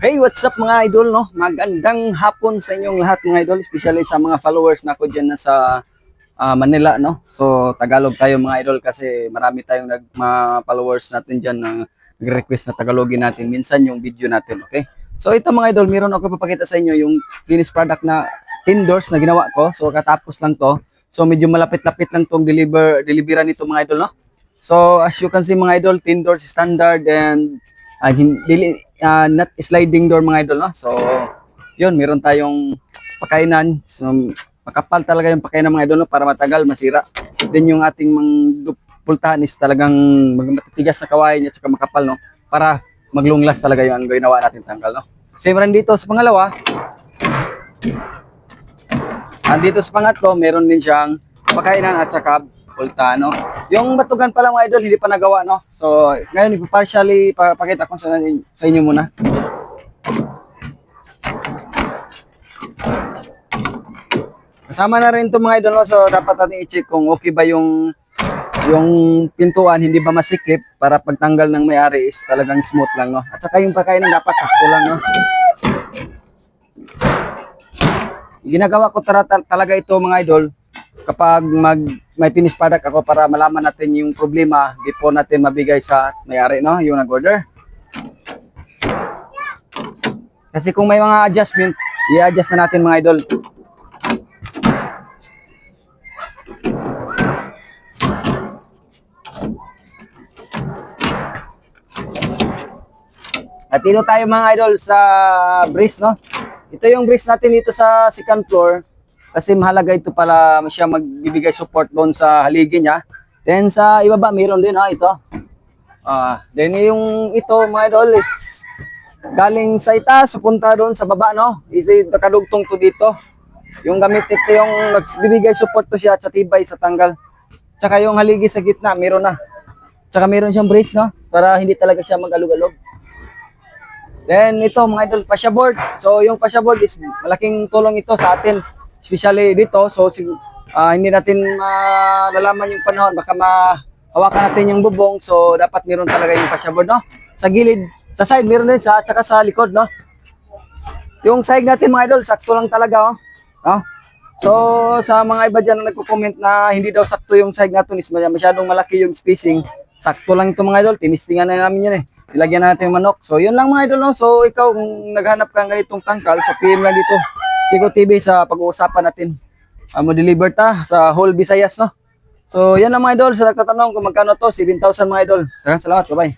Hey, what's up mga idol, no? Magandang hapon sa inyong lahat mga idol, especially sa mga followers na ko dyan na sa Manila, no? So, Tagalog tayo mga idol kasi marami tayong mga followers natin dyan na nag-request na Tagalogin natin minsan yung video natin, okay? So, ito mga idol, meron ako papakita sa inyo yung finished product na indoors na ginawa ko. So, katapos lang to. So, medyo malapit-lapit lang tong deliveran nito mga idol, no? So, as you can see mga idol, 10 doors standard and not sliding door mga idol, no? So, yun, meron tayong pakainan. So, makapal talaga yung pakainan mga idol, no? Para matagal, masira. Then yung ating pultahan is talagang matitigas na kawain at saka makapal, no? Para maglong last talaga yung ginawa natin tanggal, no? Same rin dito sa pangalawa. Dito sa pangatlo, meron din siyang pakainan at saka pulta, no? Yung batugan pa lang mga idol, hindi pa nagawa, no? So, ngayon, partially pakita ko sa inyo muna. Kasama na rin ito mga idol, no? So, dapat natin i-check kung okay ba yung pintuan, hindi ba masikip para pagtanggal ng may-ari is talagang smooth lang, no? At saka yung pakainan dapat sakto lang, no? Ginagawa ko talaga ito mga idol kapag may finished product ako para malaman natin yung problema before natin mabigay sa may-ari, no? Yung nag-order. Kasi kung may mga adjustment, i-adjust na natin mga idol. At dito tayo mga idol sa brace, no? Ito yung brace natin dito sa second floor kasi mahalaga ito pala siya magbibigay support doon sa haligi niya. Then sa ibaba meron din ito. Then yung ito mga idol is galing sa itaas pupunta doon sa baba, no? Is nakadugtong to dito. Yung gamit ito yung nagbibigay support to siya at sa tibay sa tanggal. Tsaka yung haligi sa gitna meron na. Tsaka meron siyang brace, no? Para hindi talaga siya mag-alog-alog. Then ito mga idol, fascia board. So yung fascia board is malaking tulong ito sa atin, especially dito. So hindi natin malalaman yung panahon, baka mahawakan natin yung bubong. So dapat meron talaga yung fascia board, no? Sa gilid, sa side meron din, at saka sa likod, no? Yung side natin mga idol, sakto lang talaga, oh. No? So sa mga iba dyan na nagko-comment na hindi daw sakto yung side natin, is masyadong malaki yung spacing. Sakto lang ito mga idol, tinistingan na namin yan eh. Ilagyan natin yung manok. So, yun lang mga idol, no? So, ikaw, kung naghanap ka ng ganitong tangkal, so PM lang dito. Siko TV sa pag-uusapan natin. Mo-deliver ta sa whole Visayas, no? So, yan lang mga idol. Sa nagtatanong kung magkano to, 7,000 mga idol. Salamat, bye-bye.